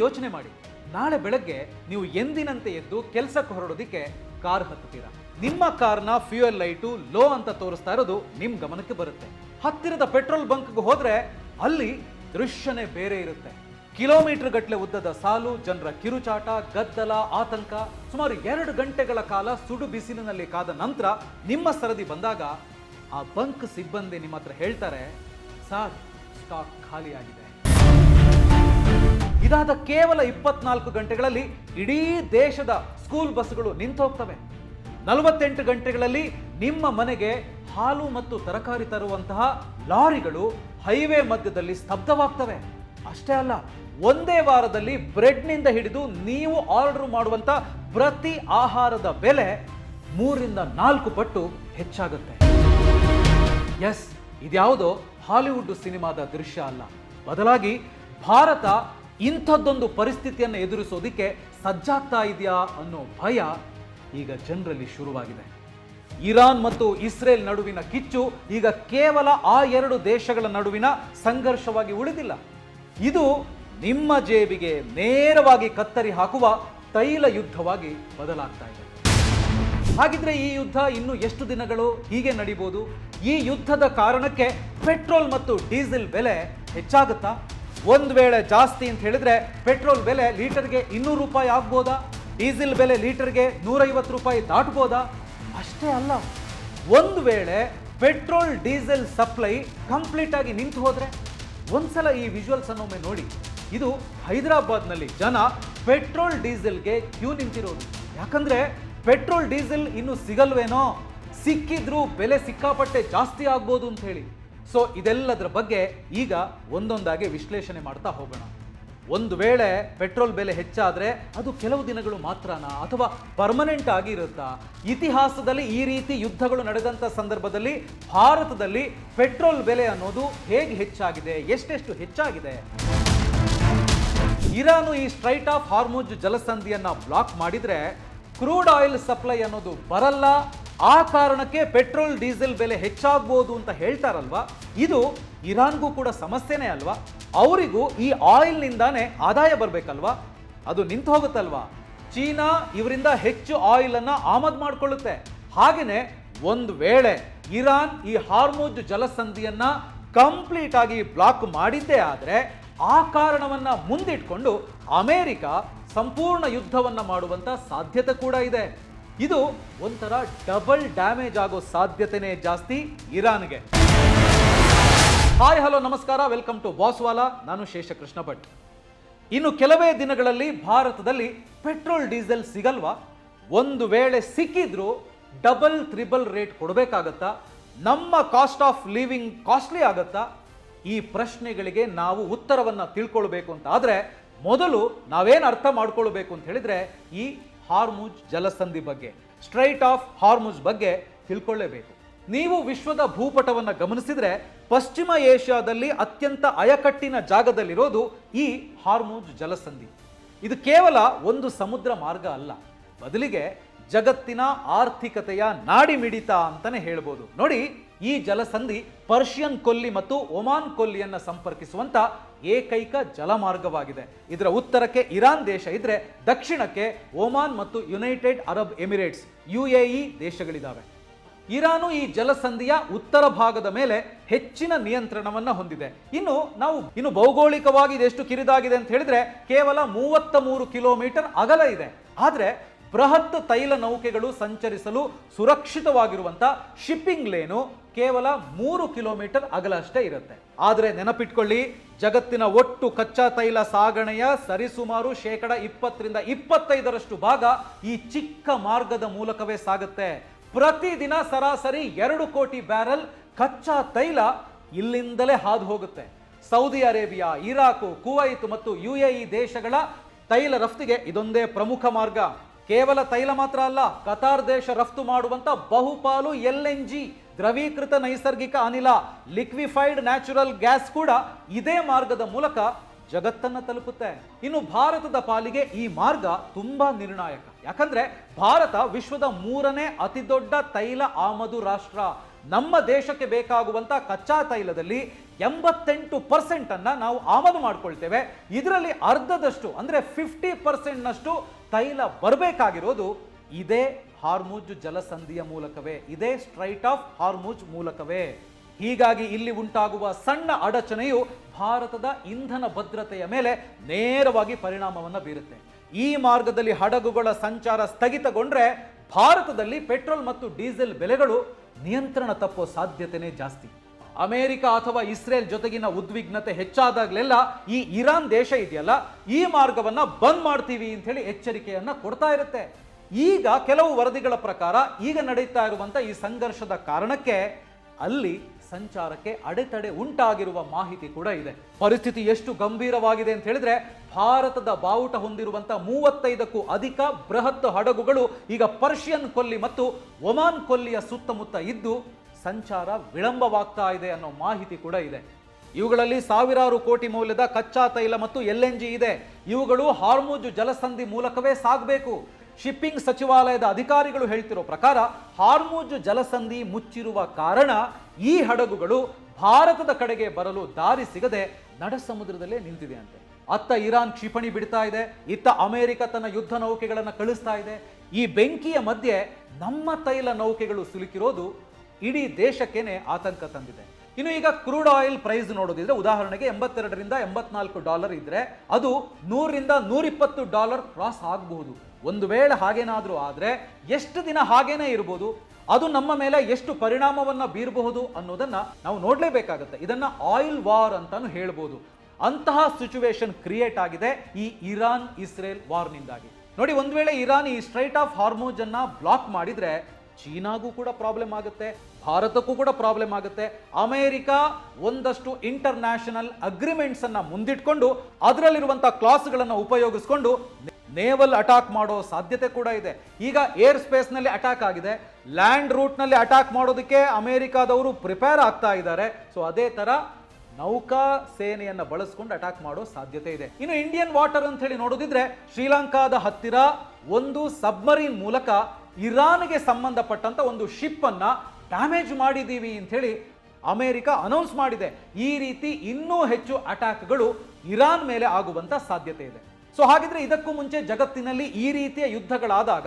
ಯೋಚನೆ ಮಾಡಿ, ನಾಳೆ ಬೆಳಗ್ಗೆ ನೀವು ಎಂದಿನಂತೆ ಎದ್ದು ಕೆಲಸಕ್ಕೆ ಹೊರಡೋದಿಕ್ಕೆ ಕಾರ್ ಹತ್ತುತ್ತೀರಾ. ನಿಮ್ಮ ಕಾರ್ನ ಫ್ಯೂಯಲ್ ಲೈಟು ಲೋ ಅಂತ ತೋರಿಸ್ತಾ ಇರೋದು ನಿಮ್ ಗಮನಕ್ಕೆ ಬರುತ್ತೆ. ಹತ್ತಿರದ ಪೆಟ್ರೋಲ್ ಬಂಕ್ಗೆ ಹೋದ್ರೆ ಅಲ್ಲಿ ದೃಶ್ಯನೇ ಬೇರೆ ಇರುತ್ತೆ. ಕಿಲೋಮೀಟರ್ ಗಟ್ಟಲೆ ಉದ್ದದ ಸಾಲು, ಜನರ ಕಿರುಚಾಟ, ಗದ್ದಲ, ಆತಂಕ. ಸುಮಾರು 2 ಗಂಟೆಗಳ ಕಾಲ ಸುಡು ಬಿಸಿಲಿನಲ್ಲಿ ಕಾದ ನಂತರ ನಿಮ್ಮ ಸರದಿ ಬಂದಾಗ ಆ ಬಂಕ್ ಸಿಬ್ಬಂದಿ ನಿಮ್ಮ ಹತ್ರ ಹೇಳ್ತಾರೆ, ಸರ್ ಸ್ಟಾಕ್ ಖಾಲಿಯಾಗಿದೆ. ಇದಾದ ಕೇವಲ 24 ಗಂಟೆಗಳಲ್ಲಿ ಇಡೀ ದೇಶದ ಸ್ಕೂಲ್ ಬಸ್ಗಳು ನಿಂತು ಹೋಗ್ತವೆ. 48 ಗಂಟೆಗಳಲ್ಲಿ ನಿಮ್ಮ ಮನೆಗೆ ಹಾಲು ಮತ್ತು ತರಕಾರಿ ತರುವಂತಹ ಲಾರಿಗಳು ಹೈವೇ ಮಧ್ಯದಲ್ಲಿ ಸ್ತಬ್ಧವಾಗ್ತವೆ. ಅಷ್ಟೇ ಅಲ್ಲ, ಒಂದೇ ವಾರದಲ್ಲಿ ಬ್ರೆಡ್ನಿಂದ ಹಿಡಿದು ನೀವು ಆರ್ಡರ್ ಮಾಡುವಂತ ಪ್ರತಿ ಆಹಾರದ ಬೆಲೆ 3-4 ಪಟ್ಟು ಹೆಚ್ಚಾಗುತ್ತೆ. ಎಸ್, ಇದ್ಯಾವುದೋ ಹಾಲಿವುಡ್ ಸಿನಿಮಾದ ದೃಶ್ಯ ಅಲ್ಲ. ಬದಲಾಗಿ ಭಾರತ ಇಂಥದ್ದೊಂದು ಪರಿಸ್ಥಿತಿಯನ್ನು ಎದುರಿಸೋದಿಕ್ಕೆ ಸಜ್ಜಾಗ್ತಾ ಇದೆಯಾ ಅನ್ನೋ ಭಯ ಈಗ ಜನರಲ್ಲಿ ಶುರುವಾಗಿದೆ. ಇರಾನ್ ಮತ್ತು ಇಸ್ರೇಲ್ ನಡುವಿನ ಕಿಚ್ಚು ಈಗ ಕೇವಲ ಆ 2 ದೇಶಗಳ ನಡುವಿನ ಸಂಘರ್ಷವಾಗಿ ಉಳಿದಿಲ್ಲ. ಇದು ನಿಮ್ಮ ಜೇಬಿಗೆ ನೇರವಾಗಿ ಕತ್ತರಿ ಹಾಕುವ ತೈಲ ಯುದ್ಧವಾಗಿ ಬದಲಾಗ್ತಾ ಇದೆ. ಹಾಗಿದ್ರೆ ಈ ಯುದ್ಧ ಇನ್ನು ಎಷ್ಟು ದಿನಗಳು ಹೀಗೆ ನಡೀಬಹುದು? ಈ ಯುದ್ಧದ ಕಾರಣಕ್ಕೆ ಪೆಟ್ರೋಲ್ ಮತ್ತು ಡೀಸೆಲ್ ಬೆಲೆ ಹೆಚ್ಚಾಗುತ್ತಾ? ಒಂದು ವೇಳೆ ಜಾಸ್ತಿ ಅಂತ ಹೇಳಿದ್ರೆ ಪೆಟ್ರೋಲ್ ಬೆಲೆ ಲೀಟರ್ಗೆ 200 ರೂಪಾಯಿ ಆಗ್ಬೋದಾ? ಡೀಸೆಲ್ ಬೆಲೆ ಲೀಟರ್ಗೆ 150 ರೂಪಾಯಿ ದಾಟ್ಬೋದಾ? ಅಷ್ಟೇ ಅಲ್ಲ, ಒಂದು ವೇಳೆ ಪೆಟ್ರೋಲ್ ಡೀಸೆಲ್ ಸಪ್ಲೈ ಕಂಪ್ಲೀಟ್ ಆಗಿ ನಿಂತು ಹೋದ್ರೆ? ಒಂದ್ಸಲ ಈ ವಿಜುವಲ್ಸ್ ಅನ್ನೊಮ್ಮೆ ನೋಡಿ. ಇದು ಹೈದರಾಬಾದ್ನಲ್ಲಿ ಜನ ಪೆಟ್ರೋಲ್ ಡೀಸೆಲ್ಗೆ ಕ್ಯೂ ನಿಂತಿರೋದು. ಯಾಕಂದ್ರೆ ಪೆಟ್ರೋಲ್ ಡೀಸೆಲ್ ಇನ್ನು ಸಿಗಲ್ವೇನೋ, ಸಿಕ್ಕಿದ್ರೂ ಬೆಲೆ ಸಿಕ್ಕಾಪಟ್ಟೆ ಜಾಸ್ತಿ ಆಗ್ಬೋದು ಅಂತ ಹೇಳಿ. ಸೊ ಇದೆಲ್ಲದರ ಬಗ್ಗೆ ಈಗ ಒಂದೊಂದಾಗಿ ವಿಶ್ಲೇಷಣೆ ಮಾಡ್ತಾ ಹೋಗೋಣ. ಒಂದು ವೇಳೆ ಪೆಟ್ರೋಲ್ ಬೆಲೆ ಹೆಚ್ಚಾದ್ರೆ ಅದು ಕೆಲವು ದಿನಗಳು ಮಾತ್ರನಾ ಅಥವಾ ಪರ್ಮನೆಂಟ್ ಆಗಿ ಇರುತ್ತಾ? ಇತಿಹಾಸದಲ್ಲಿ ಈ ರೀತಿ ಯುದ್ಧಗಳು ನಡೆದಂಥ ಸಂದರ್ಭದಲ್ಲಿ ಭಾರತದಲ್ಲಿ ಪೆಟ್ರೋಲ್ ಬೆಲೆ ಅನ್ನೋದು ಹೇಗೆ ಹೆಚ್ಚಾಗಿದೆ, ಎಷ್ಟೆಷ್ಟು ಹೆಚ್ಚಾಗಿದೆ? ಇರಾನು ಈ ಸ್ಟ್ರೈಟ್ ಆಫ್ ಹಾರ್ಮುಜ್ ಜಲಸಂಧಿಯನ್ನ ಬ್ಲಾಕ್ ಮಾಡಿದ್ರೆ ಕ್ರೂಡ್ ಆಯಿಲ್ ಸಪ್ಲೈ ಅನ್ನೋದು ಬರಲ್ಲ. ಆ ಕಾರಣಕ್ಕೆ ಪೆಟ್ರೋಲ್ ಡೀಸೆಲ್ ಬೆಲೆ ಹೆಚ್ಚಾಗ್ಬೋದು ಅಂತ ಹೇಳ್ತಾರಲ್ವಾ, ಇದು ಇರಾನ್ಗೂ ಕೂಡ ಸಮಸ್ಯೆನೇ ಅಲ್ವಾ? ಅವರಿಗೂ ಈ ಆಯಿಲ್ ನಿಂದಾನೇ ಆದಾಯ ಬರ್ಬೇಕಲ್ವಾ? ಅದು ನಿಂತು ಹೋಗುತ್ತಲ್ವಾ? ಚೀನಾ ಇವರಿಂದ ಹೆಚ್ಚು ಆಯಿಲ್ ಅನ್ನ ಆಮದು ಮಾಡಿಕೊಳ್ಳುತ್ತೆ. ಹಾಗೇನೆ ಒಂದು ವೇಳೆ ಇರಾನ್ ಈ ಹಾರ್ಮುಜ್ ಜಲಸಂಧಿಯನ್ನ ಕಂಪ್ಲೀಟ್ ಆಗಿ ಬ್ಲಾಕ್ ಮಾಡಿದ್ದೇ ಆದ್ರೆ ಆ ಕಾರಣವನ್ನ ಮುಂದಿಟ್ಕೊಂಡು ಅಮೆರಿಕ ಸಂಪೂರ್ಣ ಯುದ್ಧವನ್ನ ಮಾಡುವಂತ ಸಾಧ್ಯತೆ ಕೂಡ ಇದೆ. ಇದು ಒಂಥರ ಡಬಲ್ ಡ್ಯಾಮೇಜ್ ಆಗೋ ಸಾಧ್ಯತೆನೇ ಜಾಸ್ತಿ ಇರಾನ್ಗೆ. ಹಾಯ್ ಹಲೋ ನಮಸ್ಕಾರ, ವೆಲ್ಕಮ್ ಟು ಬಾಸ್ವಾಲಾ. ನಾನು ಶೇಷಕೃಷ್ಣ ಭಟ್. ಇನ್ನು ಕೆಲವೇ ದಿನಗಳಲ್ಲಿ ಭಾರತದಲ್ಲಿ ಪೆಟ್ರೋಲ್ ಡೀಸೆಲ್ ಸಿಗಲ್ವಾ? ಒಂದು ವೇಳೆ ಸಿಕ್ಕಿದ್ರೂ ಡಬಲ್ ತ್ರಿಬಲ್ ರೇಟ್ ಕೊಡಬೇಕಾಗತ್ತಾ? ನಮ್ಮ ಕಾಸ್ಟ್ ಆಫ್ ಲಿವಿಂಗ್ ಕಾಸ್ಟ್ಲಿ ಆಗತ್ತಾ? ಈ ಪ್ರಶ್ನೆಗಳಿಗೆ ನಾವು ಉತ್ತರವನ್ನ ತಿಳ್ಕೊಳ್ಬೇಕು ಅಂತ ಆದ್ರೆ ಮೊದಲು ನಾವೇನು ಅರ್ಥ ಮಾಡ್ಕೊಳ್ಬೇಕು ಅಂತ ಹೇಳಿದ್ರೆ ಈ ಹಾರ್ಮುಜ್ ಜಲಸಂಧಿ ಬಗ್ಗೆ, ಸ್ಟ್ರೈಟ್ ಆಫ್ ಹಾರ್ಮುಜ್ ಬಗ್ಗೆ ತಿಳ್ಕೊಳ್ಳೇಬೇಕು. ನೀವು ವಿಶ್ವದ ಭೂಪಟವನ್ನು ಗಮನಿಸಿದ್ರೆ ಪಶ್ಚಿಮ ಏಷ್ಯಾದಲ್ಲಿ ಅತ್ಯಂತ ಅಯಕಟ್ಟಿನ ಜಾಗದಲ್ಲಿರೋದು ಈ ಹಾರ್ಮುಜ್ ಜಲಸಂಧಿ. ಇದು ಕೇವಲ ಒಂದು ಸಮುದ್ರ ಮಾರ್ಗ ಅಲ್ಲ, ಬದಲಿಗೆ ಜಗತ್ತಿನ ಆರ್ಥಿಕತೆಯ ನಾಡಿಮಿಡಿತ ಅಂತಾನೆ ಹೇಳ್ಬೋದು. ನೋಡಿ, ಈ ಜಲಸಂಧಿ ಪರ್ಷಿಯನ್ ಕೊಲ್ಲಿ ಮತ್ತು ಒಮಾನ್ ಕೊಲ್ಲಿಯನ್ನ ಸಂಪರ್ಕಿಸುವಂತ ಏಕೈಕ ಜಲಮಾರ್ಗವಾಗಿದೆ. ಇದರ ಉತ್ತರಕ್ಕೆ ಇರಾನ್ ದೇಶ ಇದ್ರೆ ದಕ್ಷಿಣಕ್ಕೆ ಒಮಾನ್ ಮತ್ತು ಯುನೈಟೆಡ್ ಅರಬ್ ಎಮಿರೇಟ್ಸ್ UAE ದೇಶಗಳಿದ್ದಾವೆ. ಇರಾನು ಈ ಜಲಸಂಧಿಯ ಉತ್ತರ ಭಾಗದ ಮೇಲೆ ಹೆಚ್ಚಿನ ನಿಯಂತ್ರಣವನ್ನ ಹೊಂದಿದೆ. ಇನ್ನು ಭೌಗೋಳಿಕವಾಗಿ ಇದೆಷ್ಟು ಕಿರಿದಾಗಿದೆ ಅಂತ ಹೇಳಿದ್ರೆ ಕೇವಲ 33 ಕಿಲೋಮೀಟರ್ ಅಗಲ ಇದೆ. ಆದ್ರೆ ಬೃಹತ್ ತೈಲ ನೌಕೆಗಳು ಸಂಚರಿಸಲು ಸುರಕ್ಷಿತವಾಗಿರುವಂತ ಶಿಪ್ಪಿಂಗ್ ಲೇನು ಕೇವಲ 3 ಕಿಲೋಮೀಟರ್ ಅಗಲ ಅಷ್ಟೇ ಇರುತ್ತೆ. ಆದ್ರೆ ನೆನಪಿಟ್ಕೊಳ್ಳಿ, ಜಗತ್ತಿನ ಒಟ್ಟು ಕಚ್ಚಾ ತೈಲ ಸಾಗಣೆಯ ಸರಿಸುಮಾರು 20-25% ಭಾಗ ಈ ಚಿಕ್ಕ ಮಾರ್ಗದ ಮೂಲಕವೇ ಸಾಗುತ್ತೆ. ಪ್ರತಿದಿನ ಸರಾಸರಿ 2 ಕೋಟಿ ಬ್ಯಾರಲ್ ಕಚ್ಚಾ ತೈಲ ಇಲ್ಲಿಂದಲೇ ಹಾದು ಹೋಗುತ್ತೆ. ಸೌದಿ ಅರೇಬಿಯಾ, ಇರಾಕು, ಕುವೈತ್ ಮತ್ತು UAE ದೇಶಗಳ ತೈಲ ರಫ್ತಿಗೆ ಇದೊಂದೇ ಪ್ರಮುಖ ಮಾರ್ಗ. ಕೇವಲ ತೈಲ ಮಾತ್ರ ಅಲ್ಲ, ಕತಾರ್ ದೇಶ ರಫ್ತು ಮಾಡುವಂತ ಬಹುಪಾಲು LNG ದ್ರವೀಕೃತ ನೈಸರ್ಗಿಕ ಅನಿಲ, ಲಿಕ್ವಿಫೈಡ್ ನ್ಯಾಚುರಲ್ ಗ್ಯಾಸ್ ಕೂಡ ಇದೇ ಮಾರ್ಗದ ಮೂಲಕ ಜಗತ್ತನ್ನ ತಲುಪುತ್ತೆ. ಇನ್ನು ಭಾರತದ ಪಾಲಿಗೆ ಈ ಮಾರ್ಗ ತುಂಬಾ ನಿರ್ಣಾಯಕ. ಯಾಕಂದ್ರೆ ಭಾರತ ವಿಶ್ವದ 3ನೇ ಅತಿ ದೊಡ್ಡ ತೈಲ ಆಮದು ರಾಷ್ಟ್ರ. ನಮ್ಮ ದೇಶಕ್ಕೆ ಬೇಕಾಗುವಂತ ಕಚ್ಚಾ ತೈಲದಲ್ಲಿ 88% ಅನ್ನ ನಾವು ಆಮದು ಮಾಡ್ಕೊಳ್ತೇವೆ. ಇದರಲ್ಲಿ ಅರ್ಧದಷ್ಟು ಅಂದ್ರೆ 50% ತೈಲ ಬರಬೇಕಾಗಿರೋದು ಇದೇ ಹಾರ್ಮುಜ್ ಜಲಸಂಧಿಯ ಮೂಲಕವೇ, ಇದೇ ಸ್ಟ್ರೈಟ್ ಆಫ್ ಹಾರ್ಮುಜ್ ಮೂಲಕವೇ. ಹೀಗಾಗಿ ಇಲ್ಲಿ ಉಂಟಾಗುವ ಸಣ್ಣ ಅಡಚಣೆಯು ಭಾರತದ ಇಂಧನ ಭದ್ರತೆಯ ಮೇಲೆ ನೇರವಾಗಿ ಪರಿಣಾಮವನ್ನು ಬೀರುತ್ತೆ. ಈ ಮಾರ್ಗದಲ್ಲಿ ಹಡಗುಗಳ ಸಂಚಾರ ಸ್ಥಗಿತಗೊಂಡ್ರೆ ಭಾರತದಲ್ಲಿ ಪೆಟ್ರೋಲ್ ಮತ್ತು ಡೀಸೆಲ್ ಬೆಲೆಗಳು ನಿಯಂತ್ರಣ ತಪ್ಪೋ ಸಾಧ್ಯತೆನೇ ಜಾಸ್ತಿ. ಅಮೆರಿಕ ಅಥವಾ ಇಸ್ರೇಲ್ ಜೊತೆಗಿನ ಉದ್ವಿಗ್ನತೆ ಹೆಚ್ಚಾದಾಗಲೆಲ್ಲ ಈ ಇರಾನ್ ದೇಶ ಇದೆಯಲ್ಲ, ಈ ಮಾರ್ಗವನ್ನ ಬಂದ್ ಮಾಡ್ತೀವಿ ಅಂತ ಹೇಳಿ ಎಚ್ಚರಿಕೆಯನ್ನ ಕೊಡ್ತಾ ಇರುತ್ತೆ. ಈಗ ಕೆಲವು ವರದಿಗಳ ಪ್ರಕಾರ ಈಗ ನಡೀತಾ ಇರುವಂತ ಈ ಸಂಘರ್ಷದ ಕಾರಣಕ್ಕೆ ಅಲ್ಲಿ ಸಂಚಾರಕ್ಕೆ ಅಡೆತಡೆ ಉಂಟಾಗಿರುವ ಮಾಹಿತಿ ಕೂಡ ಇದೆ. ಪರಿಸ್ಥಿತಿ ಎಷ್ಟು ಗಂಭೀರವಾಗಿದೆ ಅಂತ ಹೇಳಿದ್ರೆ, ಭಾರತದ ಬಾವುಟ ಹೊಂದಿರುವಂತ 35ಕ್ಕೂ ಅಧಿಕ ಬೃಹತ್ ಹಡಗುಗಳು ಈಗ ಪರ್ಷಿಯನ್ ಕೊಲ್ಲಿ ಮತ್ತು ಒಮಾನ್ ಕೊಲ್ಲಿಯ ಸುತ್ತಮುತ್ತ ಇದ್ದು ಸಂಚಾರ ವಿಳಂಬವಾಗ್ತಾ ಇದೆ ಅನ್ನೋ ಮಾಹಿತಿ ಕೂಡ ಇದೆ. ಇವುಗಳಲ್ಲಿ ಸಾವಿರಾರು ಕೋಟಿ ಮೌಲ್ಯದ ಕಚ್ಚಾ ತೈಲ ಮತ್ತು LNG ಇದೆ. ಇವುಗಳು ಹಾರ್ಮುಜ್ ಜಲಸಂಧಿ ಮೂಲಕವೇ ಸಾಗಬೇಕು. ಶಿಪ್ಪಿಂಗ್ ಸಚಿವಾಲಯದ ಅಧಿಕಾರಿಗಳು ಹೇಳ್ತಿರೋ ಪ್ರಕಾರ ಹಾರ್ಮುಜ್ ಜಲಸಂಧಿ ಮುಚ್ಚಿರುವ ಕಾರಣ ಈ ಹಡಗುಗಳು ಭಾರತದ ಕಡೆಗೆ ಬರಲು ದಾರಿ ಸಿಗದೆ ನಡ ಸಮುದ್ರದಲ್ಲೇ ನಿಂತಿದೆ ಅಂತೆ. ಅತ್ತ ಇರಾನ್ ಕ್ಷಿಪಣಿ ಬಿಡ್ತಾ ಇದೆ, ಇತ್ತ ಅಮೆರಿಕ ತನ್ನ ಯುದ್ಧ ನೌಕೆಗಳನ್ನು ಕಳಿಸ್ತಾ ಇದೆ. ಈ ಬೆಂಕಿಯ ಮಧ್ಯೆ ನಮ್ಮ ತೈಲ ನೌಕೆಗಳು ಸಿಲುಕಿರೋದು ಇಡೀ ದೇಶಕ್ಕೇನೆ ಆತಂಕ ತಂದಿದೆ. ಇನ್ನು ಈಗ ಕ್ರೂಡ್ ಆಯಿಲ್ ಪ್ರೈಸ್ ನೋಡೋದಿದ್ರೆ, ಉದಾಹರಣೆಗೆ $82 ರಿಂದ $84 ಇದ್ರೆ ಅದು $100 ರಿಂದ $120 ಕ್ರಾಸ್ ಆಗಬಹುದು. ಒಂದು ವೇಳೆ ಹಾಗೇನಾದ್ರೂ ಆದ್ರೆ ಎಷ್ಟು ದಿನ ಹಾಗೇನೇ ಇರಬಹುದು, ಅದು ನಮ್ಮ ಮೇಲೆ ಎಷ್ಟು ಪರಿಣಾಮವನ್ನ ಬೀರಬಹುದು ಅನ್ನೋದನ್ನ ನಾವು ನೋಡ್ಲೇಬೇಕಾಗತ್ತೆ. ಇದನ್ನ ಆಯಿಲ್ ವಾರ್ ಅಂತಾನು ಹೇಳ್ಬೋದು. ಅಂತಹ ಸಿಚುವೇಶನ್ ಕ್ರಿಯೇಟ್ ಆಗಿದೆ ಈ ಇರಾನ್ ಇಸ್ರೇಲ್ ವಾರ್ನಿಂದಾಗಿ. ನೋಡಿ, ಒಂದ್ ವೇಳೆ ಇರಾನ್ ಈ ಸ್ಟ್ರೈಟ್ ಆಫ್ ಹಾರ್ಮುಜ್ ಅನ್ನ ಬ್ಲಾಕ್ ಮಾಡಿದ್ರೆ ಚೀನಾಗೂ ಕೂಡ ಪ್ರಾಬ್ಲಮ್ ಆಗುತ್ತೆ, ಭಾರತಕ್ಕೂ ಕೂಡ ಪ್ರಾಬ್ಲಮ್ ಆಗುತ್ತೆ. ಅಮೆರಿಕ ಒಂದಷ್ಟು ಇಂಟರ್ನ್ಯಾಷನಲ್ ಅಗ್ರಿಮೆಂಟ್ಸ್ ಅನ್ನ ಮುಂದಿಟ್ಕೊಂಡು ಅದರಲ್ಲಿರುವಂತಹ ಕ್ಲಾಸ್ಗಳನ್ನು ಉಪಯೋಗಿಸಿಕೊಂಡು ನೇವಲ್ ಅಟ್ಯಾಕ್ ಮಾಡೋ ಸಾಧ್ಯತೆ ಕೂಡ ಇದೆ. ಈಗ ಏರ್ ಸ್ಪೇಸ್ ನಲ್ಲಿ ಅಟ್ಯಾಕ್ ಆಗಿದೆ, ಲ್ಯಾಂಡ್ ರೂಟ್ ನಲ್ಲಿ ಅಟ್ಯಾಕ್ ಮಾಡೋದಕ್ಕೆ ಅಮೆರಿಕಾದವರು ಪ್ರಿಪೇರ್ ಆಗ್ತಾ ಇದ್ದಾರೆ. ಸೊ ಅದೇ ತರ ನೌಕಾ ಸೇನೆಯನ್ನ ಬಳಸ್ಕೊಂಡು ಅಟ್ಯಾಕ್ ಮಾಡೋ ಸಾಧ್ಯತೆ ಇದೆ. ಇನ್ನು ಇಂಡಿಯನ್ ವಾಟರ್ ಅಂತ ಹೇಳಿ ನೋಡೋದಿದ್ರೆ, ಶ್ರೀಲಂಕಾದ ಹತ್ತಿರ ಒಂದು ಸಬ್ಮರೀನ್ ಮೂಲಕ ಇರಾನ್ಗೆ ಸಂಬಂಧಪಟ್ಟಂತ ಒಂದು ಶಿಪ್ ಅನ್ನ ಡ್ಯಾಮೇಜ್ ಮಾಡಿದೀವಿ ಅಂತ ಹೇಳಿ ಅಮೆರಿಕ ಅನೌನ್ಸ್ ಮಾಡಿದೆ. ಈ ರೀತಿ ಇನ್ನೂ ಹೆಚ್ಚು ಅಟ್ಯಾಕ್ಗಳು ಇರಾನ್ ಮೇಲೆ ಆಗುವಂತ ಸಾಧ್ಯತೆ ಇದೆ. ಸೊ ಹಾಗಿದ್ರೆ ಇದಕ್ಕೂ ಮುಂಚೆ ಜಗತ್ತಿನಲ್ಲಿ ಈ ರೀತಿಯ ಯುದ್ಧಗಳಾದಾಗ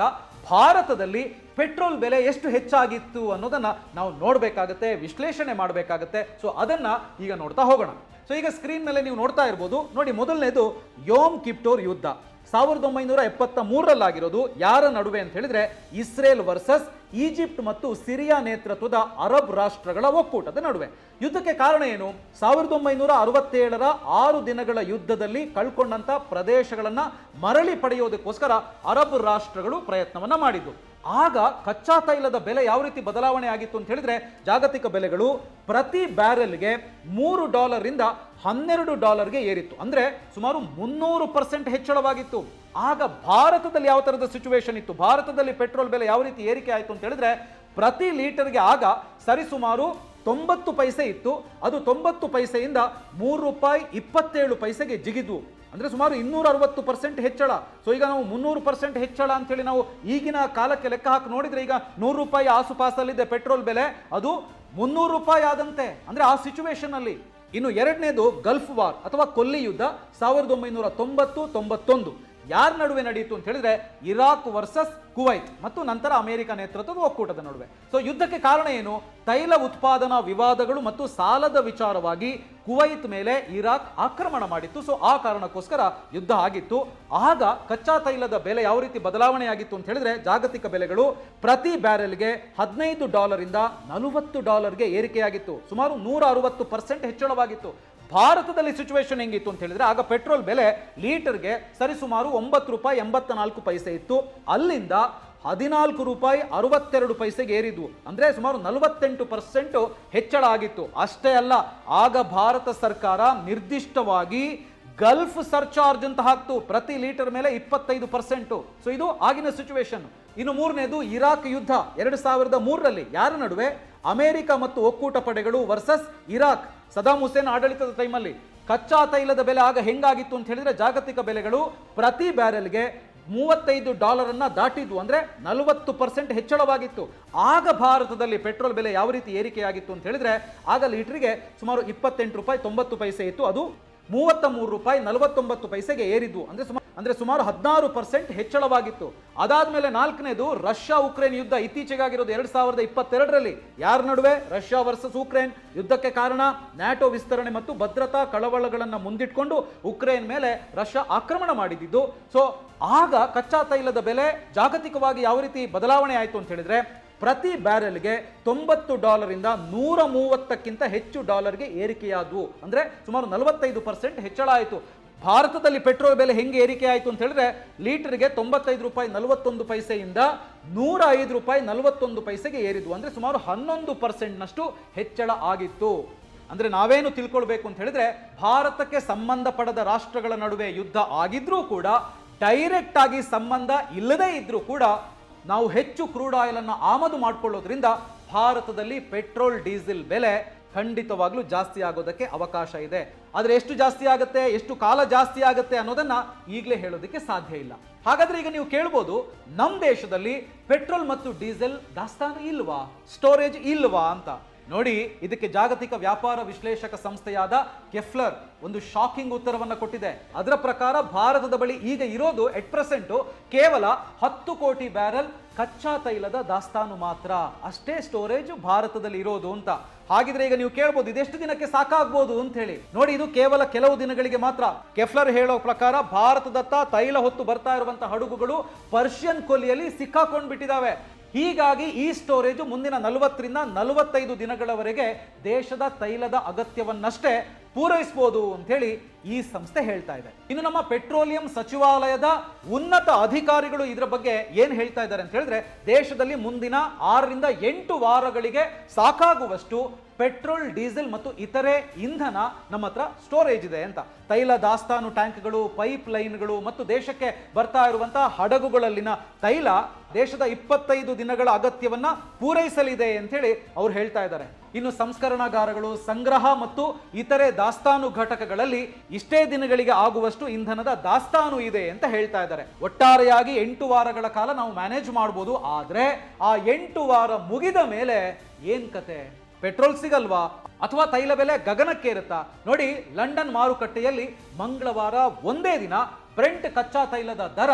ಭಾರತದಲ್ಲಿ ಪೆಟ್ರೋಲ್ ಬೆಲೆ ಎಷ್ಟು ಹೆಚ್ಚಾಗಿತ್ತು ಅನ್ನೋದನ್ನ ನಾವು ನೋಡಬೇಕಾಗತ್ತೆ, ವಿಶ್ಲೇಷಣೆ ಮಾಡಬೇಕಾಗತ್ತೆ. ಸೊ ಅದನ್ನ ಈಗ ನೋಡ್ತಾ ಹೋಗೋಣ. ಸೊ ಈಗ ಸ್ಕ್ರೀನ್ ಮೇಲೆ ನೀವು ನೋಡ್ತಾ ಇರ್ಬೋದು ನೋಡಿ, ಮೊದಲನೇದು ಯೋಮ್ ಕಿಪ್ಟೋರ್ ಯುದ್ಧ 1973 ಆಗಿರೋದು. ಯಾರ ನಡುವೆ ಅಂತ ಹೇಳಿದ್ರೆ ಇಸ್ರೇಲ್ ವರ್ಸಸ್ ಈಜಿಪ್ಟ್ ಮತ್ತು ಸಿರಿಯಾ ನೇತೃತ್ವದ ಅರಬ್ ರಾಷ್ಟ್ರಗಳ ಒಕ್ಕೂಟದ ನಡುವೆ. ಯುದ್ಧಕ್ಕೆ ಕಾರಣ ಏನು? 1967ರ 6 ದಿನಗಳ ಯುದ್ಧದಲ್ಲಿ ಕಳ್ಕೊಂಡಂತ ಪ್ರದೇಶಗಳನ್ನ ಮರಳಿ ಪಡೆಯೋದಕ್ಕೋಸ್ಕರ ಅರಬ್ ರಾಷ್ಟ್ರಗಳು ಪ್ರಯತ್ನವನ್ನ ಮಾಡಿದ್ದು. ಆಗ ಕಚ್ಚಾ ತೈಲದ ಬೆಲೆ ಯಾವ ರೀತಿ ಬದಲಾವಣೆ ಆಗಿತ್ತು ಅಂತ ಹೇಳಿದ್ರೆ, ಜಾಗತಿಕ ಬೆಲೆಗಳು ಪ್ರತಿ ಬ್ಯಾರೆಲ್ಗೆ $3 ರಿಂದ $12ಗೆ ಏರಿತ್ತು. ಅಂದ್ರೆ ಸುಮಾರು 300% ಹೆಚ್ಚಳವಾಗಿತ್ತು. ಆಗ ಭಾರತದಲ್ಲಿ ಯಾವ ತರದ ಸಿಚುವೇಶನ್ ಇತ್ತು, ಭಾರತದಲ್ಲಿ ಪೆಟ್ರೋಲ್ ಬೆಲೆ ಯಾವ ರೀತಿ ಏರಿಕೆ ಆಯಿತು ಅಂತ ಹೇಳಿದ್ರೆ, ಪ್ರತಿ ಲೀಟರ್ಗೆ ಆಗ ಸರಿಸುಮಾರು 90 ಪೈಸೆ ಇತ್ತು. ಅದು 90 ಪೈಸೆಯಿಂದ ₹3.27ಗೆ ಜಿಗಿದ್ವು. ಅಂದ್ರೆ ಸುಮಾರು 260% ಹೆಚ್ಚಳ. ಸೊ ಈಗ ನಾವು 300% ಹೆಚ್ಚಳ ಅಂತ ಹೇಳಿ ನಾವು ಈಗಿನ ಕಾಲಕ್ಕೆ ಲೆಕ್ಕ ಹಾಕಿ ನೋಡಿದ್ರೆ, ಈಗ ₹100 ಆಸುಪಾಸಲ್ಲಿದೆ ಪೆಟ್ರೋಲ್ ಬೆಲೆ, ಅದು ₹300 ಆದಂತೆ. ಅಂದ್ರೆ ಆ ಸಿಚುವೇಶನ್ ಅಲ್ಲಿ. ಇನ್ನು ಎರಡನೇದು ಗಲ್ಫ್ ವಾರ್ ಅಥವಾ ಕೊಲ್ಲಿ ಯುದ್ಧ 1990-91 ಯಾರ ನಡುವೆ ನಡೆಯಿತು ಅಂತ ಹೇಳಿದ್ರೆ, ಇರಾಕ್ ವರ್ಸಸ್ ಕುವೈತ್ ಮತ್ತು ನಂತರ ಅಮೆರಿಕ ನೇತೃತ್ವದ ಒಕ್ಕೂಟದ ನಡುವೆ. ಸೊ ಯುದ್ಧಕ್ಕೆ ಕಾರಣ ಏನು? ತೈಲ ಉತ್ಪಾದನಾ ವಿವಾದಗಳು ಮತ್ತು ಸಾಲದ ವಿಚಾರವಾಗಿ ಕುವೈತ್ ಮೇಲೆ ಇರಾಕ್ ಆಕ್ರಮಣ ಮಾಡಿತ್ತು. ಸೊ ಆ ಕಾರಣಕ್ಕೋಸ್ಕರ ಯುದ್ಧ ಆಗಿತ್ತು. ಆಗ ಕಚ್ಚಾ ತೈಲದ ಬೆಲೆ ಯಾವ ರೀತಿ ಬದಲಾವಣೆ ಆಗಿತ್ತು ಅಂತ ಹೇಳಿದ್ರೆ, ಜಾಗತಿಕ ಬೆಲೆಗಳು ಪ್ರತಿ ಬ್ಯಾರೆಲ್ಗೆ $15 ರಿಂದ $40ಗೆ ಏರಿಕೆಯಾಗಿತ್ತು. ಸುಮಾರು 160% ಹೆಚ್ಚಳವಾಗಿತ್ತು. ಭಾರತದಲ್ಲಿ ಸಿಚುವೇಶನ್ ಹೆಂಗಿತ್ತು ಅಂತ ಹೇಳಿದ್ರೆ, ಆಗ ಪೆಟ್ರೋಲ್ ಬೆಲೆ ಲೀಟರ್ಗೆ ಸರಿಸುಮಾರು ₹9.84 ಇತ್ತು. ಅಲ್ಲಿಂದ $14.62 ಏರಿದ್ವು. ಅಂದ್ರೆ ಸುಮಾರು 48% ಹೆಚ್ಚಳ ಆಗಿತ್ತು. ಅಷ್ಟೇ ಅಲ್ಲ, ಆಗ ಭಾರತ ಸರ್ಕಾರ ನಿರ್ದಿಷ್ಟವಾಗಿ ಗಲ್ಫ್ ಸರ್ಚಾರ್ಜ್ ಅಂತ ಹಾಕ್ತು, ಪ್ರತಿ ಲೀಟರ್ ಮೇಲೆ 25%. ಸೊ ಇದು ಆಗಿನ ಸಿಚುವೇಶನ್. ಇನ್ನು ಮೂರನೇದು ಇರಾಕ್ ಯುದ್ಧ 2003ರಲ್ಲಿ ಯಾರ ನಡುವೆ? ಅಮೆರಿಕ ಮತ್ತು ಒಕ್ಕೂಟ ಪಡೆಗಳು ವರ್ಸಸ್ ಇರಾಕ್. ಸದಾಂ ಹುಸೇನ್ ಆಡಳಿತದ ಟೈಮಲ್ಲಿ ಕಚ್ಚಾ ತೈಲದ ಬೆಲೆ ಆಗ ಹೆಂಗಾಗಿತ್ತು ಅಂತ ಹೇಳಿದ್ರೆ, ಜಾಗತಿಕ ಬೆಲೆಗಳು ಪ್ರತಿ ಬ್ಯಾರೆಲ್ಗೆ $35 ಅನ್ನ ದಾಟಿದ್ವು, ಅಂದ್ರೆ 40% ಹೆಚ್ಚಳವಾಗಿತ್ತು. ಆಗ ಭಾರತದಲ್ಲಿ ಪೆಟ್ರೋಲ್ ಬೆಲೆ ಯಾವ ರೀತಿ ಏರಿಕೆಯಾಗಿತ್ತು ಅಂತ ಹೇಳಿದ್ರೆ, ಆಗ ಲೀಟರ್ಗೆ ಸುಮಾರು ₹28.90 ಇತ್ತು. ಅದು ₹33.49 ಏರಿದ್ವು, ಅಂದ್ರೆ ಸುಮಾರು 16% ಹೆಚ್ಚಳವಾಗಿತ್ತು. ಅದಾದ್ಮೇಲೆ ನಾಲ್ಕನೇದು ರಷ್ಯಾ ಉಕ್ರೇನ್ ಯುದ್ಧ ಇತ್ತೀಚೆಗಾಗಿರೋದು 2022ರಲ್ಲಿ. ಯಾರ ನಡುವೆ? ರಷ್ಯಾ ವರ್ಸಸ್ ಉಕ್ರೇನ್ ಯುದ್ಧಕ್ಕೆ ಕಾರಣ ನ್ಯಾಟೋ ವಿಸ್ತರಣೆ ಮತ್ತು ಭದ್ರತಾ ಕಳವಳಗಳನ್ನು ಮುಂದಿಟ್ಕೊಂಡು ಉಕ್ರೇನ್ ಮೇಲೆ ರಷ್ಯಾ ಆಕ್ರಮಣ ಮಾಡಿದ್ದು. ಸೊ ಆಗ ಕಚ್ಚಾ ತೈಲದ ಬೆಲೆ ಜಾಗತಿಕವಾಗಿ ಯಾವ ರೀತಿ ಬದಲಾವಣೆ ಆಯಿತು ಅಂತ ಹೇಳಿದ್ರೆ, ಪ್ರತಿ ಬ್ಯಾರೆಲ್ಗೆ $90 ಇಂದ $130ಕ್ಕಿಂತ ಹೆಚ್ಚು ಡಾಲರ್ಗೆ ಏರಿಕೆಯಾದವು, ಅಂದ್ರೆ ಸುಮಾರು 45% ಹೆಚ್ಚಳ ಆಯಿತು. ಭಾರತದಲ್ಲಿ ಪೆಟ್ರೋಲ್ ಬೆಲೆ ಹೆಂಗೆ ಏರಿಕೆ ಆಯಿತು ಅಂತ ಹೇಳಿದ್ರೆ, ಲೀಟರ್ಗೆ $95.41 ಇಂದ $105.41 ಏರಿದ್ವು, ಅಂದ್ರೆ ಸುಮಾರು 11%ನಷ್ಟು ಹೆಚ್ಚಳ ಆಗಿತ್ತು. ಅಂದ್ರೆ ನಾವೇನು ತಿಳ್ಕೊಳ್ಬೇಕು ಅಂತ ಹೇಳಿದ್ರೆ, ಭಾರತಕ್ಕೆ ಸಂಬಂಧಪಡದ ರಾಷ್ಟ್ರಗಳ ನಡುವೆ ಯುದ್ಧ ಆಗಿದ್ರೂ ಕೂಡ, ಡೈರೆಕ್ಟ್ ಆಗಿ ಸಂಬಂಧ ಇಲ್ಲದೇ ಇದ್ರೂ ಕೂಡ ನಾವು ಹೆಚ್ಚು ಕ್ರೂಡ್ ಆಯಿಲ್ ಅನ್ನು ಆಮದು ಮಾಡಿಕೊಳ್ಳೋದ್ರಿಂದ ಭಾರತದಲ್ಲಿ ಪೆಟ್ರೋಲ್ ಡೀಸೆಲ್ ಬೆಲೆ ಖಂಡಿತವಾಗ್ಲೂ ಜಾಸ್ತಿ ಆಗೋದಕ್ಕೆ ಅವಕಾಶ ಇದೆ. ಆದ್ರೆ ಎಷ್ಟು ಜಾಸ್ತಿ ಆಗುತ್ತೆ, ಎಷ್ಟು ಕಾಲ ಜಾಸ್ತಿ ಆಗುತ್ತೆ ಅನ್ನೋದನ್ನ ಈಗಲೇ ಹೇಳೋದಕ್ಕೆ ಸಾಧ್ಯ ಇಲ್ಲ. ಹಾಗಾದ್ರೆ ಈಗ ನೀವು ಕೇಳ್ಬೋದು, ನಮ್ಮ ದೇಶದಲ್ಲಿ ಪೆಟ್ರೋಲ್ ಮತ್ತು ಡೀಸೆಲ್ ದಾಸ್ತಾನು ಇಲ್ವಾ, ಸ್ಟೋರೇಜ್ ಇಲ್ವಾ ಅಂತ. ನೋಡಿ, ಇದಕ್ಕೆ ಜಾಗತಿಕ ವ್ಯಾಪಾರ ವಿಶ್ಲೇಷಕ ಸಂಸ್ಥೆಯಾದ ಕೆಫ್ಲರ್ ಒಂದು ಶಾಕಿಂಗ್ ಉತ್ತರವನ್ನು ಕೊಟ್ಟಿದೆ. ಅದರ ಪ್ರಕಾರ ಭಾರತದ ಬಳಿ ಈಗ ಇರೋದು ಎಟ್ ಪ್ರೆಸೆಂಟ್ ಕೇವಲ 10 ಕೋಟಿ ಬ್ಯಾರೆಲ್ ಕಚ್ಚಾ ತೈಲದ ದಾಸ್ತಾನು ಮಾತ್ರ, ಅಷ್ಟೇ ಸ್ಟೋರೇಜ್ ಭಾರತದಲ್ಲಿ ಇರೋದು ಅಂತ. ಹಾಗಿದ್ರೆ ಈಗ ನೀವು ಕೇಳ್ಬೋದು, ಇದೆಷ್ಟು ದಿನಕ್ಕೆ ಸಾಕಾಗ್ಬೋದು ಅಂತ ಹೇಳಿ. ನೋಡಿ, ಇದು ಕೇವಲ ಕೆಲವು ದಿನಗಳಿಗೆ ಮಾತ್ರ. ಕೆಫ್ಲರ್ ಹೇಳೋ ಪ್ರಕಾರ ಭಾರತದತ್ತ ತೈಲ ಹೊತ್ತು ಬರ್ತಾ ಇರುವಂತಹ ಹಡಗುಗಳು ಪರ್ಷಿಯನ್ ಕೊಲ್ಲಿಯಲ್ಲಿ ಸಿಕ್ಕಾಕೊಂಡ್ಬಿಟ್ಟಿದ್ದಾವೆ. ಹೀಗಾಗಿ ಈ ಸ್ಟೋರೇಜ್ ಮುಂದಿನ 40 ರಿಂದ 45 ದಿನಗಳವರೆಗೆ ದೇಶದ ತೈಲದ ಅಗತ್ಯವನ್ನಷ್ಟೇ ಪೂರೈಸಬಹುದು ಅಂತ ಹೇಳಿ ಈ ಸಂಸ್ಥೆ ಹೇಳ್ತಾ ಇದೆ. ಇನ್ನು ನಮ್ಮ ಪೆಟ್ರೋಲಿಯಂ ಸಚಿವಾಲಯದ ಉನ್ನತ ಅಧಿಕಾರಿಗಳು ಇದರ ಬಗ್ಗೆ ಏನ್ ಹೇಳ್ತಾ ಇದ್ದಾರೆ ಅಂತ ಹೇಳಿದ್ರೆ, ದೇಶದಲ್ಲಿ ಮುಂದಿನ 6 ರಿಂದ 8 ವಾರಗಳಿಗೆ ಸಾಕಾಗುವಷ್ಟು ಪೆಟ್ರೋಲ್, ಡೀಸೆಲ್ ಮತ್ತು ಇತರೆ ಇಂಧನ ನಮ್ಮ ಹತ್ರ ಸ್ಟೋರೇಜ್ ಇದೆ ಅಂತ. ತೈಲ ದಾಸ್ತಾನು ಟ್ಯಾಂಕ್ಗಳು, ಪೈಪ್ ಲೈನ್ಗಳು ಮತ್ತು ದೇಶಕ್ಕೆ ಬರ್ತಾ ಇರುವಂತಹ ಹಡಗುಗಳಲ್ಲಿನ ತೈಲ ದೇಶದ 25 ದಿನಗಳ ಅಗತ್ಯವನ್ನ ಪೂರೈಸಲಿದೆ ಅಂತ ಹೇಳಿ ಅವ್ರು ಹೇಳ್ತಾ ಇದ್ದಾರೆ. ಇನ್ನು ಸಂಸ್ಕರಣಾಗಾರಗಳು, ಸಂಗ್ರಹ ಮತ್ತು ಇತರೆ ದಾಸ್ತಾನು ಘಟಕಗಳಲ್ಲಿ ಇಷ್ಟೇ ದಿನಗಳಿಗೆ ಆಗುವಷ್ಟು ಇಂಧನದ ದಾಸ್ತಾನು ಇದೆ ಅಂತ ಹೇಳ್ತಾ ಇದ್ದಾರೆ. ಒಟ್ಟಾರೆಯಾಗಿ 8 ವಾರಗಳ ಕಾಲ ನಾವು ಮ್ಯಾನೇಜ್ ಮಾಡಬಹುದು. ಆದ್ರೆ ಆ 8 ವಾರ ಮುಗಿದ ಮೇಲೆ ಏನ್ ಕತೆ? ಪೆಟ್ರೋಲ್ ಸಿಗಲ್ವಾ ಅಥವಾ ತೈಲ ಬೆಲೆ ಗಗನಕ್ಕೇರುತ್ತಾ? ನೋಡಿ, ಲಂಡನ್ ಮಾರುಕಟ್ಟೆಯಲ್ಲಿ ಮಂಗಳವಾರ ಒಂದೇ ದಿನ ಬ್ರೆಂಟ್ ಕಚ್ಚಾ ತೈಲದ ದರ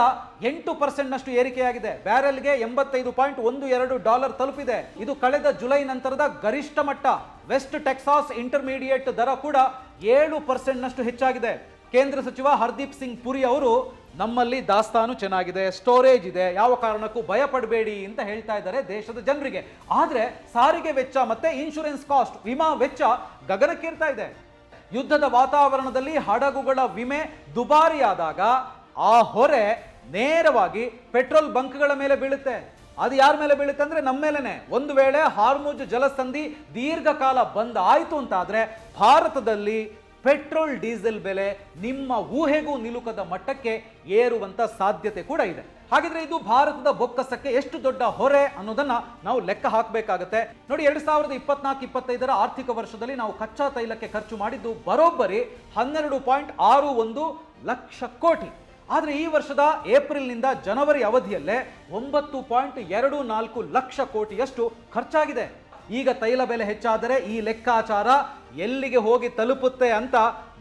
8% ನಷ್ಟು ಏರಿಕೆಯಾಗಿದೆ. ಬ್ಯಾರೆಲ್ಗೆ $85.12 ತಲುಪಿದೆ. ಇದು ಕಳೆದ ಜುಲೈ ನಂತರದ ಗರಿಷ್ಠ ಮಟ್ಟ. ವೆಸ್ಟ್ ಟೆಕ್ಸಾಸ್ ಇಂಟರ್ಮೀಡಿಯೇಟ್ ದರ ಕೂಡ 7% ನಷ್ಟು ಹೆಚ್ಚಾಗಿದೆ. ಕೇಂದ್ರ ಸಚಿವ ಹರ್ದೀಪ್ ಸಿಂಗ್ ಪುರಿ ಅವರು ನಮ್ಮಲ್ಲಿ ದಾಸ್ತಾನು ಚೆನ್ನಾಗಿದೆ, ಸ್ಟೋರೇಜ್ ಇದೆ, ಯಾವ ಕಾರಣಕ್ಕೂ ಭಯ ಪಡಬೇಡಿ ಅಂತ ಹೇಳ್ತಾ ಇದ್ದಾರೆ ದೇಶದ ಜನರಿಗೆ. ಆದ್ರೆ ಸಾರಿಗೆ ವೆಚ್ಚ ಮತ್ತೆ ಇನ್ಶೂರೆನ್ಸ್ ಕಾಸ್ಟ್, ವಿಮಾ ವೆಚ್ಚ ಗಗನಕ್ಕೇರ್ತಾ ಇದೆ. ಯುದ್ಧದ ವಾತಾವರಣದಲ್ಲಿ ಹಡಗುಗಳ ವಿಮೆ ದುಬಾರಿಯಾದಾಗ ಆ ಹೊರೆ ನೇರವಾಗಿ ಪೆಟ್ರೋಲ್ ಬಂಕ್ಗಳ ಮೇಲೆ ಬೀಳುತ್ತೆ. ಅದು ಯಾರ ಮೇಲೆ ಬೀಳುತ್ತೆ ಅಂದ್ರೆ ನಮ್ಮ ಮೇಲೆನೆ. ಒಂದು ವೇಳೆ ಹಾರ್ಮುಜ್ ಜಲಸಂಧಿ ದೀರ್ಘಕಾಲ ಬಂದ್ ಆಯ್ತು ಅಂತಾದ್ರೆ ಭಾರತದಲ್ಲಿ ಪೆಟ್ರೋಲ್, ಡೀಸೆಲ್ ಬೆಲೆ ನಿಮ್ಮ ಊಹೆಗೂ ನಿಲುಕದ ಮಟ್ಟಕ್ಕೆ ಏರುವಂತ ಸಾಧ್ಯತೆ ಕೂಡ ಇದೆ. ಹಾಗಿದ್ರೆ ಇದು ಭಾರತದ ಬೊಕ್ಕಸಕ್ಕೆ ಎಷ್ಟು ದೊಡ್ಡ ಹೊರೆ ಅನ್ನೋದನ್ನ ನಾವು ಲೆಕ್ಕ ಹಾಕಬೇಕಾಗತ್ತೆ. ನೋಡಿ, 2024-25 ಆರ್ಥಿಕ ವರ್ಷದಲ್ಲಿ ನಾವು ಕಚ್ಚಾ ತೈಲಕ್ಕೆ ಖರ್ಚು ಮಾಡಿದ್ದು ಬರೋಬ್ಬರಿ 12.61 ಲಕ್ಷ ಕೋಟಿ. ಆದ್ರೆ ಈ ವರ್ಷದ ಏಪ್ರಿಲ್ನಿಂದ ಜನವರಿ ಅವಧಿಯಲ್ಲೇ 9.24 ಲಕ್ಷ ಕೋಟಿಯಷ್ಟು ಖರ್ಚಾಗಿದೆ. ಈಗ ತೈಲ ಬೆಲೆ ಹೆಚ್ಚಾದರೆ ಈ ಲೆಕ್ಕಾಚಾರ ಎಲ್ಲಿಗೆ ಹೋಗಿ ತಲುಪುತ್ತೆ ಅಂತ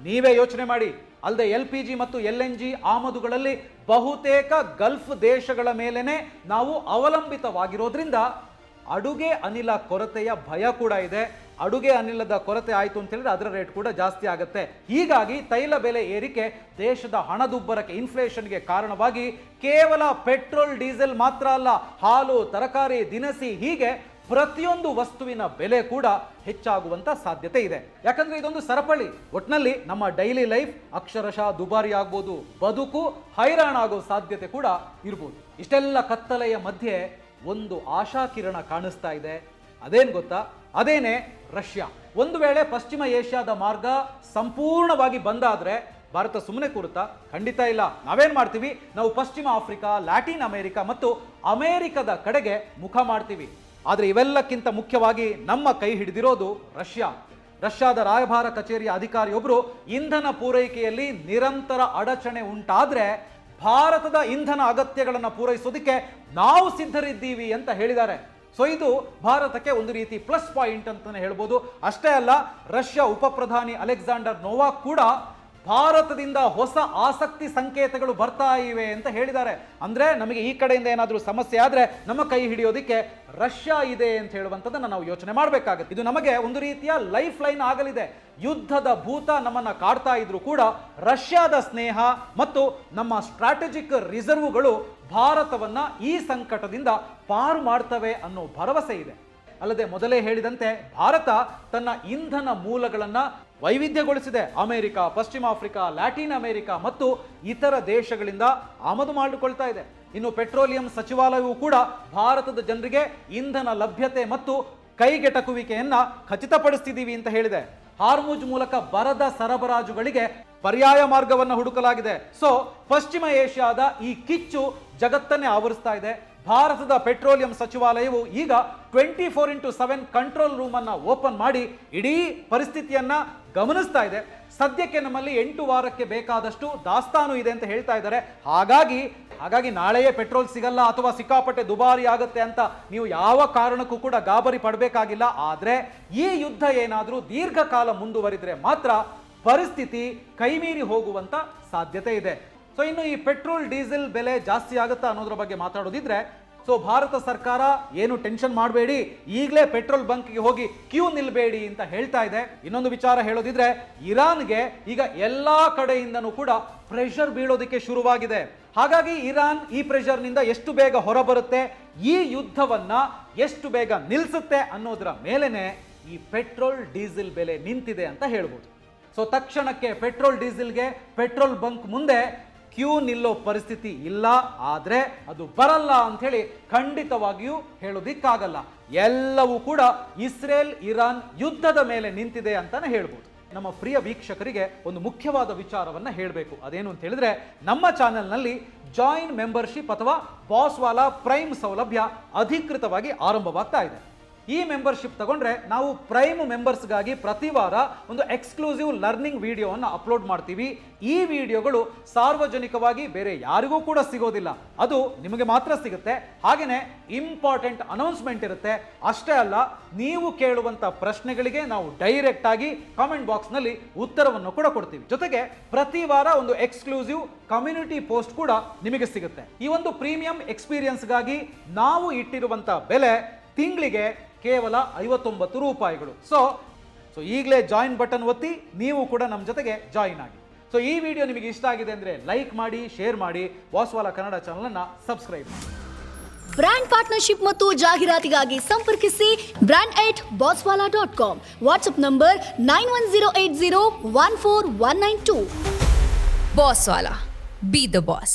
ನೀವೇ ಯೋಚನೆ ಮಾಡಿ. ಅಲ್ಲದೆ LPG ಮತ್ತು LNG ಆಮದುಗಳಲ್ಲಿ ಬಹುತೇಕ ಗಲ್ಫ್ ದೇಶಗಳ ಮೇಲೇನೆ ನಾವು ಅವಲಂಬಿತವಾಗಿರೋದ್ರಿಂದ ಅಡುಗೆ ಅನಿಲ ಕೊರತೆಯ ಭಯ ಕೂಡ ಇದೆ. ಅಡುಗೆ ಅನಿಲದ ಕೊರತೆ ಆಯಿತು ಅಂತ ಹೇಳಿದ್ರೆ ಅದರ ರೇಟ್ ಕೂಡ ಜಾಸ್ತಿ ಆಗುತ್ತೆ. ಹೀಗಾಗಿ ತೈಲ ಬೆಲೆ ಏರಿಕೆ ದೇಶದ ಹಣದುಬ್ಬರಕ್ಕೆ, ಇನ್ಫ್ಲೇಷನ್ಗೆ ಕಾರಣವಾಗಿ ಕೇವಲ ಪೆಟ್ರೋಲ್, ಡೀಸೆಲ್ ಮಾತ್ರ ಅಲ್ಲ, ಹಾಲು, ತರಕಾರಿ, ದಿನಸಿ ಹೀಗೆ ಪ್ರತಿಯೊಂದು ವಸ್ತುವಿನ ಬೆಲೆ ಕೂಡ ಹೆಚ್ಚಾಗುವಂತ ಸಾಧ್ಯತೆ ಇದೆ. ಯಾಕಂದ್ರೆ ಇದೊಂದು ಸರಪಳಿ. ಒಟ್ನಲ್ಲಿ ನಮ್ಮ ಡೈಲಿ ಲೈಫ್ ಅಕ್ಷರಶಃ ದುಬಾರಿ ಆಗ್ಬೋದು, ಬದುಕು ಹೈರಾಣಾಗೋ ಸಾಧ್ಯತೆ ಕೂಡ ಇರ್ಬೋದು. ಇಷ್ಟೆಲ್ಲ ಕತ್ತಲೆಯ ಮಧ್ಯೆ ಒಂದು ಆಶಾಕಿರಣ ಕಾಣಿಸ್ತಾ ಇದೆ. ಅದೇನ್ ಗೊತ್ತಾ? ಅದೇನೆ ರಷ್ಯಾ. ಒಂದು ವೇಳೆ ಪಶ್ಚಿಮ ಏಷ್ಯಾದ ಮಾರ್ಗ ಸಂಪೂರ್ಣವಾಗಿ ಬಂದಾದ್ರೆ ಭಾರತ ಸುಮ್ಮನೆ ಕೂರುತ್ತಾ? ಖಂಡಿತ ಇಲ್ಲ. ನಾವೇನ್ ಮಾಡ್ತೀವಿ? ನಾವು ಪಶ್ಚಿಮ ಆಫ್ರಿಕಾ, ಲ್ಯಾಟಿನ್ ಅಮೆರಿಕ ಮತ್ತು ಅಮೆರಿಕದ ಕಡೆಗೆ ಮುಖ ಮಾಡ್ತೀವಿ. ಆದರೆ ಇವೆಲ್ಲಕ್ಕಿಂತ ಮುಖ್ಯವಾಗಿ ನಮ್ಮ ಕೈ ಹಿಡಿದಿರೋದು ರಷ್ಯಾ. ರಷ್ಯಾದ ರಾಯಭಾರ ಕಚೇರಿಯ ಅಧಿಕಾರಿಯೊಬ್ಬರು ಇಂಧನ ಪೂರೈಕೆಯಲ್ಲಿ ನಿರಂತರ ಅಡಚಣೆ ಉಂಟಾದ್ರೆ ಭಾರತದ ಇಂಧನ ಅಗತ್ಯಗಳನ್ನು ಪೂರೈಸೋದಕ್ಕೆ ನಾವು ಸಿದ್ಧರಿದ್ದೀವಿ ಅಂತ ಹೇಳಿದ್ದಾರೆ. ಸೊ ಇದು ಭಾರತಕ್ಕೆ ಒಂದು ರೀತಿ ಪ್ಲಸ್ ಪಾಯಿಂಟ್ ಅಂತಾನೆ ಹೇಳ್ಬೋದು. ಅಷ್ಟೇ ಅಲ್ಲ, ರಷ್ಯಾ ಉಪ ಪ್ರಧಾನಿ ಅಲೆಕ್ಸಾಂಡರ್ ನೋವಾಕ್ ಕೂಡ ಭಾರತದಿಂದ ಹೊಸ ಆಸಕ್ತಿ ಸಂಕೇತಗಳು ಬರ್ತಾ ಇವೆ ಅಂತ ಹೇಳಿದ್ದಾರೆ. ಅಂದ್ರೆ ನಮಗೆ ಈ ಕಡೆಯಿಂದ ಏನಾದರೂ ಸಮಸ್ಯೆ ಆದ್ರೆ ನಮ್ಮ ಕೈ ಹಿಡಿಯೋದಿಕ್ಕೆ ರಷ್ಯಾ ಇದೆ ಅಂತ ಹೇಳುವಂಥದ್ದನ್ನು ನಾವು ಯೋಚನೆ ಮಾಡಬೇಕಾಗುತ್ತೆ. ಇದು ನಮಗೆ ಒಂದು ರೀತಿಯ ಲೈಫ್ ಲೈನ್ ಆಗಲಿದೆ. ಯುದ್ಧದ ಭೂತ ನಮ್ಮನ್ನ ಕಾಡ್ತಾ ಇದ್ರು ಕೂಡ ರಷ್ಯಾದ ಸ್ನೇಹ ಮತ್ತು ನಮ್ಮ ಸ್ಟ್ರಾಟಜಿಕ್ ರಿಸರ್ವ್ಗಳು ಭಾರತವನ್ನ ಈ ಸಂಕಟದಿಂದ ಪಾರು ಮಾಡ್ತವೆ ಅನ್ನೋ ಭರವಸೆ ಇದೆ. ಅಲ್ಲದೆ ಮೊದಲೇ ಹೇಳಿದಂತೆ ಭಾರತ ತನ್ನ ಇಂಧನ ಮೂಲಗಳನ್ನ ವೈವಿಧ್ಯಗೊಳಿಸಿದೆ. ಅಮೆರಿಕ, ಪಶ್ಚಿಮ ಆಫ್ರಿಕಾ, ಲ್ಯಾಟಿನ್ ಅಮೆರಿಕ ಮತ್ತು ಇತರ ದೇಶಗಳಿಂದ ಆಮದು ಮಾಡಿಕೊಳ್ತಾ ಇದೆ. ಇನ್ನು ಪೆಟ್ರೋಲಿಯಂ ಸಚಿವಾಲಯವು ಕೂಡ ಭಾರತದ ಜನರಿಗೆ ಇಂಧನ ಲಭ್ಯತೆ ಮತ್ತು ಕೈಗೆಟಕುವಿಕೆಯನ್ನ ಖಚಿತಪಡಿಸ್ತಿದ್ದೀವಿ ಅಂತ ಹೇಳಿದೆ. ಹಾರ್ಮುಜ್ ಮೂಲಕ ಬರದ ಸರಬರಾಜುಗಳಿಗೆ ಪರ್ಯಾಯ ಮಾರ್ಗವನ್ನು ಹುಡುಕಲಾಗಿದೆ. ಸೊ ಪಶ್ಚಿಮ ಏಷ್ಯಾದ ಈ ಕಿಚ್ಚು ಜಗತ್ತನ್ನೇ ಆವರಿಸ್ತಾ ಇದೆ. ಭಾರತದ ಪೆಟ್ರೋಲಿಯಂ ಸಚಿವಾಲಯವು ಈಗ 24x7 ಕಂಟ್ರೋಲ್ ರೂಮ್ ಅನ್ನ ಓಪನ್ ಮಾಡಿ ಇಡೀ ಪರಿಸ್ಥಿತಿಯನ್ನ ಗಮನಿಸ್ತಾ ಇದೆ. ಸದ್ಯಕ್ಕೆ ನಮ್ಮಲ್ಲಿ 8 ವಾರಕ್ಕೆ ಬೇಕಾದಷ್ಟು ದಾಸ್ತಾನು ಇದೆ ಅಂತ ಹೇಳ್ತಾ ಇದ್ದಾರೆ. ಹಾಗಾಗಿ ನಾಳೆಯೇ ಪೆಟ್ರೋಲ್ ಸಿಗಲ್ಲ ಅಥವಾ ಸಿಕ್ಕಾಪಟ್ಟೆ ದುಬಾರಿ ಆಗುತ್ತೆ ಅಂತ ನೀವು ಯಾವ ಕಾರಣಕ್ಕೂ ಕೂಡ ಗಾಬರಿ ಪಡಬೇಕಾಗಿಲ್ಲ. ಆದ್ರೆ ಈ ಯುದ್ಧ ಏನಾದರೂ ದೀರ್ಘಕಾಲ ಮುಂದುವರಿದ್ರೆ ಮಾತ್ರ ಪರಿಸ್ಥಿತಿ ಕೈಮೀರಿ ಹೋಗುವಂತ ಸಾಧ್ಯತೆ ಇದೆ. ಸೊ ಇನ್ನು ಈ ಪೆಟ್ರೋಲ್ ಡೀಸೆಲ್ ಬೆಲೆ ಜಾಸ್ತಿ ಆಗುತ್ತಾ ಅನ್ನೋದ್ರ ಬಗ್ಗೆ ಮಾತಾಡೋದಿದ್ರೆ, ಸೊ ಭಾರತ ಸರ್ಕಾರ ಏನು ಟೆನ್ಷನ್ ಮಾಡಬೇಡಿ, ಈಗಲೇ ಪೆಟ್ರೋಲ್ ಬಂಕ್ಗೆ ಹೋಗಿ ಕ್ಯೂ ನಿಲ್ಬೇಡಿ ಅಂತ ಹೇಳ್ತಾ ಇದೆ. ಇನ್ನೊಂದು ವಿಚಾರ ಹೇಳೋದಿದ್ರೆ, ಇರಾನ್ಗೆ ಈಗ ಎಲ್ಲಾ ಕಡೆಯಿಂದನೂ ಕೂಡ ಪ್ರೆಷರ್ ಬೀಳೋದಕ್ಕೆ ಶುರುವಾಗಿದೆ. ಹಾಗಾಗಿ ಇರಾನ್ ಈ ಪ್ರೆಷರ್ನಿಂದ ಎಷ್ಟು ಬೇಗ ಹೊರಬರುತ್ತೆ, ಈ ಯುದ್ಧವನ್ನ ಎಷ್ಟು ಬೇಗ ನಿಲ್ಲಿಸುತ್ತೆ ಅನ್ನೋದರ ಮೇಲೆನೆ ಈ ಪೆಟ್ರೋಲ್ ಡೀಸೆಲ್ ಬೆಲೆ ನಿಂತಿದೆ ಅಂತ ಹೇಳ್ಬೋದು. ಸೊ ತಕ್ಷಣಕ್ಕೆ ಪೆಟ್ರೋಲ್ ಡೀಸೆಲ್ಗೆ ಪೆಟ್ರೋಲ್ ಬಂಕ್ ಮುಂದೆ ಕ್ಯೂ ನಿಲ್ಲೋ ಪರಿಸ್ಥಿತಿ ಇಲ್ಲ, ಆದ್ರೆ ಅದು ಬರಲ್ಲ ಅಂತ ಹೇಳಿ ಖಂಡಿತವಾಗಿಯೂ ಹೇಳೋದಿಕ್ಕಾಗಲ್ಲ. ಎಲ್ಲವೂ ಕೂಡ ಇಸ್ರೇಲ್ ಇರಾನ್ ಯುದ್ಧದ ಮೇಲೆ ನಿಂತಿದೆ ಅಂತಾನೆ ಹೇಳ್ಬೋದು. ನಮ್ಮ ಪ್ರಿಯ ವೀಕ್ಷಕರಿಗೆ ಒಂದು ಮುಖ್ಯವಾದ ವಿಚಾರವನ್ನ ಹೇಳಬೇಕು. ಅದೇನು ಅಂತ ಹೇಳಿದ್ರೆ, ನಮ್ಮ ಚಾನೆಲ್ನಲ್ಲಿ ಜಾಯಿನ್ ಮೆಂಬರ್ಶಿಪ್ ಅಥವಾ ಬಾಸ್ವಾಲಾ ಪ್ರೈಮ್ ಸೌಲಭ್ಯ ಅಧಿಕೃತವಾಗಿ ಆರಂಭವಾಗ್ತಾ ಇದೆ. ಈ ಮೆಂಬರ್ಶಿಪ್ ತಗೊಂಡ್ರೆ ನಾವು ಪ್ರೈಮ್ ಮೆಂಬರ್ಸ್ಗಾಗಿ ಪ್ರತಿ ವಾರ ಒಂದು ಎಕ್ಸ್ಕ್ಲೂಸಿವ್ ಲರ್ನಿಂಗ್ ವಿಡಿಯೋವನ್ನು ಅಪ್ಲೋಡ್ ಮಾಡ್ತೀವಿ. ಈ ವಿಡಿಯೋಗಳು ಸಾರ್ವಜನಿಕವಾಗಿ ಬೇರೆ ಯಾರಿಗೂ ಕೂಡ ಸಿಗೋದಿಲ್ಲ, ಅದು ನಿಮಗೆ ಮಾತ್ರ ಸಿಗುತ್ತೆ. ಹಾಗೇನೆ ಇಂಪಾರ್ಟೆಂಟ್ ಅನೌನ್ಸ್ಮೆಂಟ್ ಇರುತ್ತೆ. ಅಷ್ಟೇ ಅಲ್ಲ, ನೀವು ಕೇಳುವಂತ ಪ್ರಶ್ನೆಗಳಿಗೆ ನಾವು ಡೈರೆಕ್ಟ್ ಆಗಿ ಕಾಮೆಂಟ್ ಬಾಕ್ಸ್ ನಲ್ಲಿ ಉತ್ತರವನ್ನು ಕೂಡ ಕೊಡ್ತೀವಿ. ಜೊತೆಗೆ ಪ್ರತಿ ವಾರ ಒಂದು ಎಕ್ಸ್ಕ್ಲೂಸಿವ್ ಕಮ್ಯುನಿಟಿ ಪೋಸ್ಟ್ ಕೂಡ ನಿಮಗೆ ಸಿಗುತ್ತೆ. ಈ ಒಂದು ಪ್ರೀಮಿಯಂ ಎಕ್ಸ್ಪೀರಿಯನ್ಸ್ಗಾಗಿ ನಾವು ಇಟ್ಟಿರುವಂತ ಬೆಲೆ ತಿಂಗಳಿಗೆ ಕೇವಲ 59 ರೂಪಾಯಿಗಳು. ಸೊ ಈಗಲೇ ಜಾಯಿನ್ ಬಟನ್ ಒತ್ತಿ ನೀವು ಕೂಡ ನಮ್ಮ ಜೊತೆಗೆ ಜಾಯಿನ್ ಆಗಿ. ಸೊ ಈ ವಿಡಿಯೋ ನಿಮಗೆ ಇಷ್ಟ ಆಗಿದೆ ಅಂದ್ರೆ ಲೈಕ್ ಮಾಡಿ, ಶೇರ್ ಮಾಡಿ, ಬಾಸ್ವಾಲಾ ಕನ್ನಡ ಚಾನಲ್ ಅನ್ನ ಸಬ್ಸ್ಕ್ರೈಬ್ ಮಾಡಿ. ಬ್ರ್ಯಾಂಡ್ ಪಾರ್ಟ್ನರ್ಶಿಪ್ ಮತ್ತು ಜಾಹೀರಾತಿಗಾಗಿ ಸಂಪರ್ಕಿಸಿ brand@bosswala.com. WhatsApp number 9108014192. Bosswala. Be the boss.